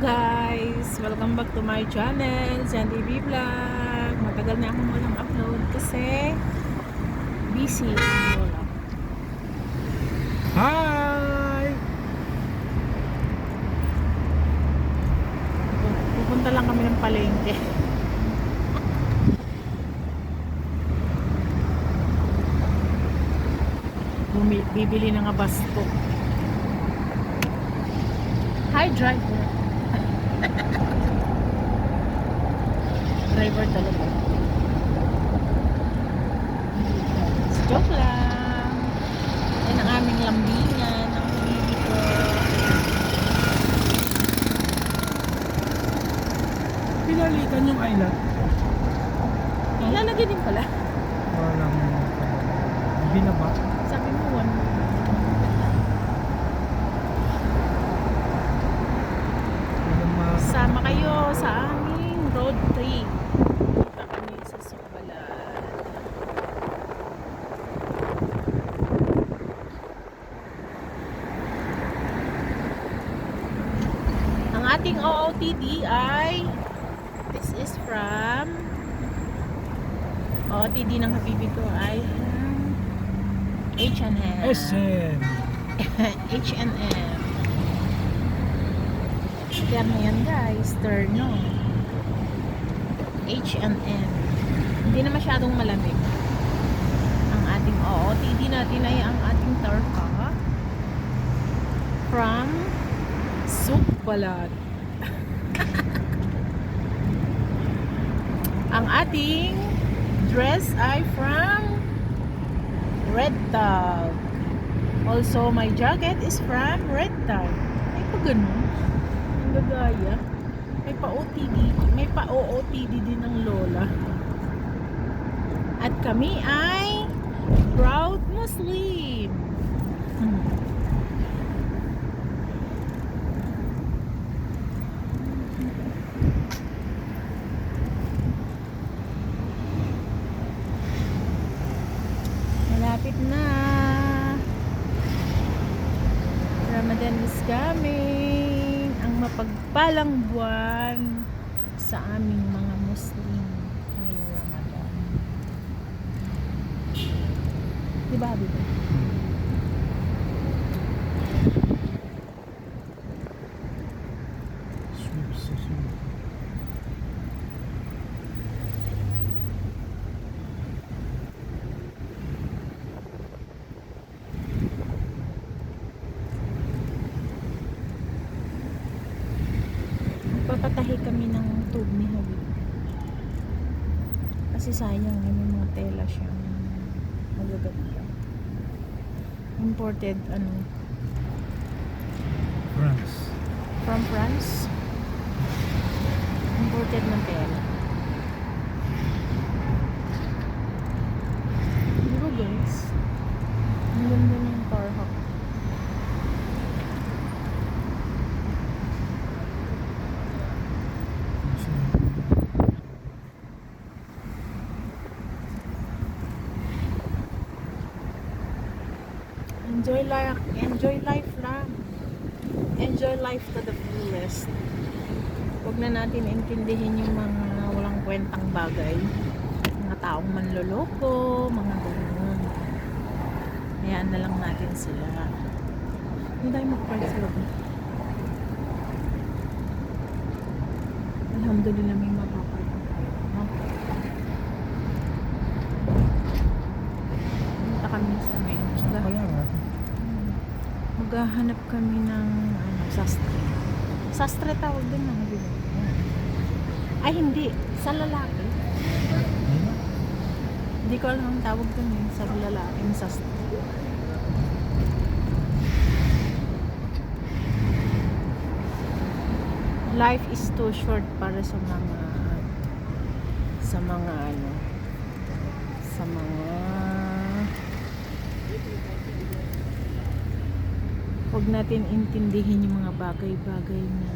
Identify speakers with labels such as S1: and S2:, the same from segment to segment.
S1: guys! Welcome back to my channel, Jan TV Vlog. Matagal na akong walang upload kasi busy ang lola.
S2: Hi!
S1: Pupunta lang kami ng palengke. Bibili ng abasto. Hi driver. Driver talaga. Joke lang. Yan ang aming lambingan ng baby ko.
S2: Pinalitan yung island.
S1: Ilalagay din pala.
S2: Walang binaba.
S1: Sabi mo, one. Sama kayo sa aming road trip. Punta kami sa Sumbalan. Ang ating OOTD ay this is from OOTD ng habibi ko ay H&M.
S2: SM.
S1: H&M. Terno yan guys, terno. H&M. Hindi na masyadong malamig. Ang ating OOTD natin ay ang ating tarka from Sukbalat. Ang ating dress ay from Red Dog. Also, my jacket is from Red Dog. Ay, pa ganun. Gagaya. May pa-OTD, may pa-OOTD din ng lola. At kami ay proud Muslim. Malapit na. Ramadan is coming. Ang mapagpalang buwan sa aming mga Muslim ay Ramadan. Diba, Habibi? Papatahi kami ng tube ni Habib. Kasi sayang, may mga tela siyang magaganda. Imported,
S2: France.
S1: from France. Imported ng tela. Diba guys? Ang ganda ng Tarhawk. Enjoy life lang. Enjoy life to the fullest. Huwag na natin intindihin yung mga walang kwentang bagay. Mga taong manloloko, mga ganun. Hayaan na lang natin sila. Hindi tayo mag-price log. Alhamdulillah may mapapagod tayo. No? Punta kami sa may maghahanap kami ng sastre. Sastre tawag din na Habibi. Ay hindi, sa lalaki. Hindi ko alam ang tawag dun sa lalaki, sastre. Life is too short para sa mga huwag natin intindihin yung mga bagay-bagay na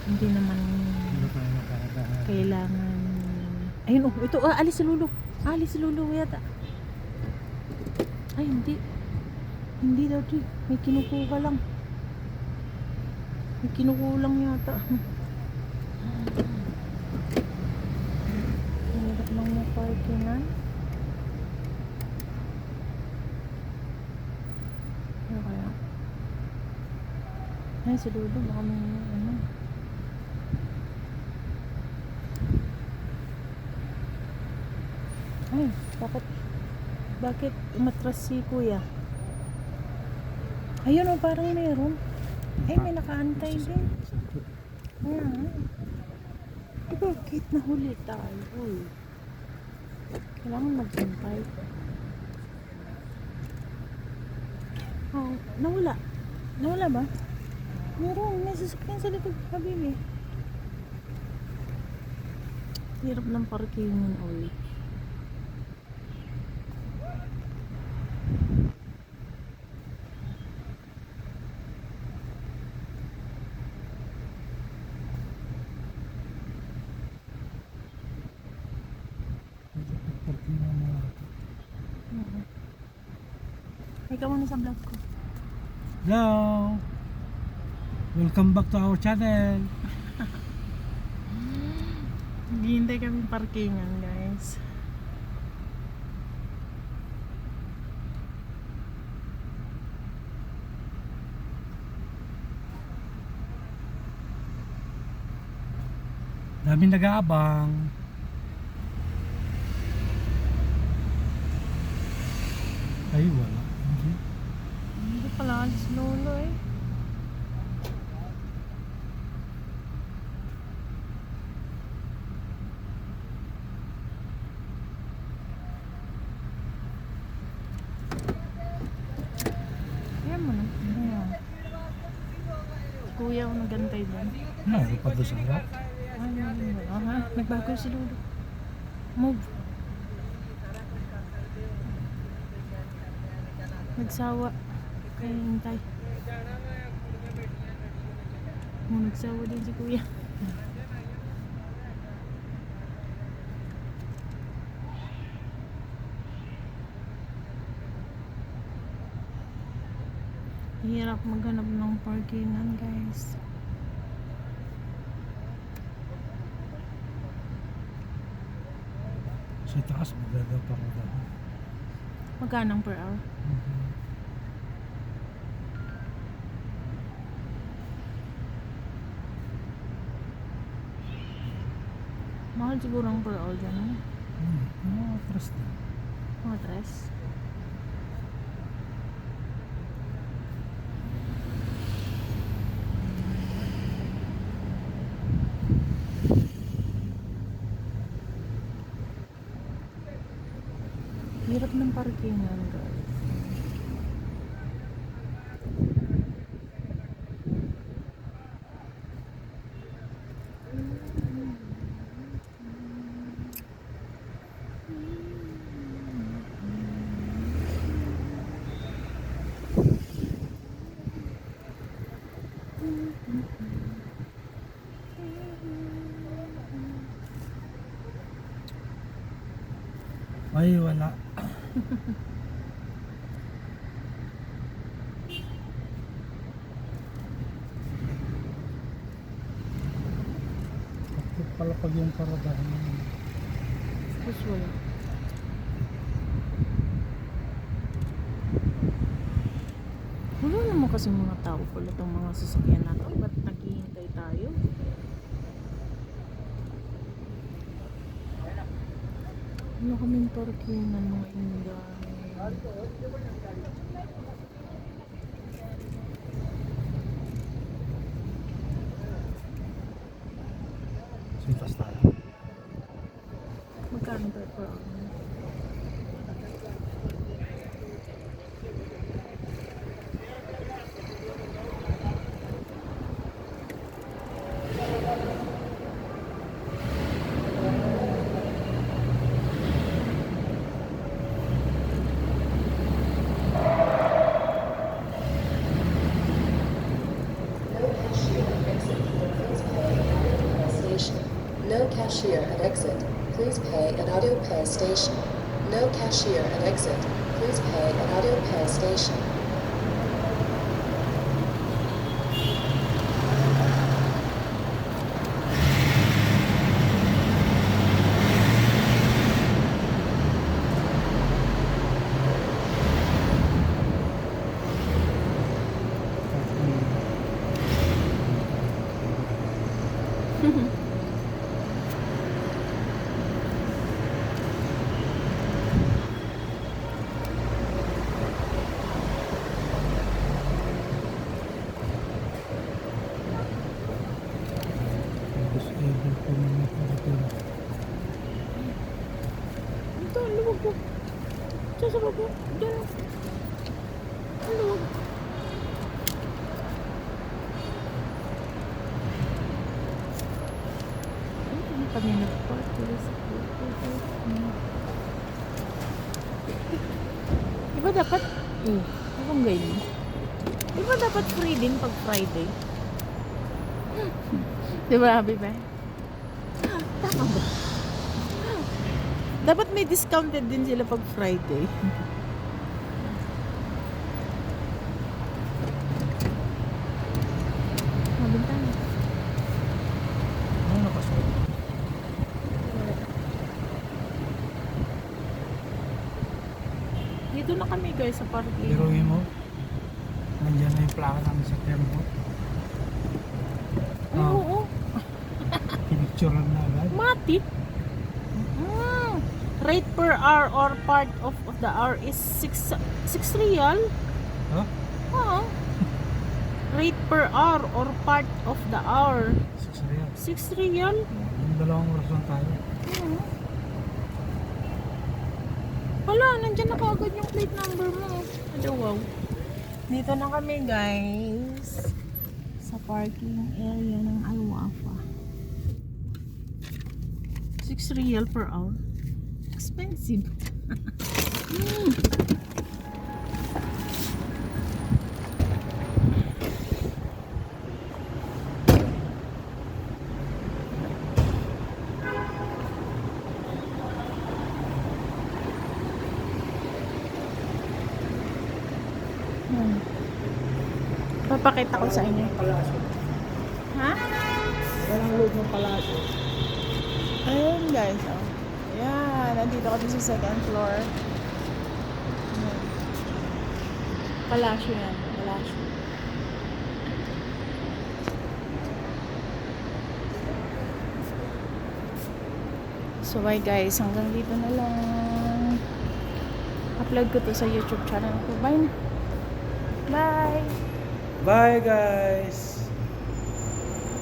S1: hindi naman kailangan. Ayun, ito, alis si Lulu. Alis si Lulu yata. Ay, hindi daw, may kinukuha lang. May kinukulang yata. Hirap lang mo parkingan. Ano kaya? Ay, si Lolo, baka may ano. Ay, bakit umatras si Kuya? Ayun o, parang meron. Ay, may nakaantay din. Ayan. Bakit nahuli tayo? Uy. Kailangan maghintay. Oh, nawala. Nawala ba? Meron, may sasakyan sa likod, Habibi. Hirap ng parkingan, oy.
S2: Parkingan mo nga.
S1: Ikaw muna sa vlog ko.
S2: Hello! Welcome back to our channel.
S1: Hihintay kami parkingan, guys.
S2: Daming nag-aabang. Ay, wala. Hindi.
S1: Hindi pala alis Lolo eh. Ayan mo na. Ayan. Si Kuya ako nagantay doon.
S2: Ano, pa doon sa harap?
S1: Ay, aha, nagbago si Lolo. Move. Nagsawa. Kaya hintay. Nagsawa din si Kuya. Hirap maghanap ng parkingan, guys.
S2: Sa taas, maganda pa rin.
S1: Magkanang per hour? Mahal siguro ang per hour dyan.
S2: Atras na.
S1: Mga tres. Hirap ng parkingan, guys.
S2: Ay, wala. Bakit pala pag yung paradahan yun?
S1: Tapos wala. Wala naman kasi mga tao pala itong mga sasakyan na to. Ba't naghihintay tayo? Wala kaming parkingan mga inday.
S2: Sintas tayo.
S1: Magkano per hour?
S3: No cashier at exit. Please pay at auto pay station. No cashier at exit. Please pay at auto pay station.
S1: kami nag-purchase. Diba dapat, akong ganyan. Diba dapat free din pag Friday? Diba, Bibe? Tama ba? Dapat may discounted din sila pag Friday. Mabintang.
S2: Ano nakasuot?
S1: Dito na kami guys sa parking.
S2: Biruin mo. Nandiyan na yung plaka namin sa tempo.
S1: Ay, oo.
S2: Pinicturean na agad.
S1: Mati. Rate per hour or part of the hour is 6 real.
S2: Ha?
S1: Oo. Rate per hour or part of the hour.
S2: 6 real.
S1: 6 real.
S2: Yung 2 oras lang tayo.
S1: Oo. Wala, nandyan na kaagad yung plate number mo. Ano, wow. Dito na kami guys. Sa parking area ng Alwafa. 6 real per hour. Expensive. Papakita ko sa inyo.
S2: Palasyo.
S1: Ha?
S2: Yan ang loob ng palasyo.
S1: Ayun guys, oh. Ayan, nandito kami sa second floor. Ayan. Palasyo yan, palasyo. So bye guys, hanggang dito na lang. Upload ko to sa YouTube channel ko. Bye na. Bye!
S2: Bye guys!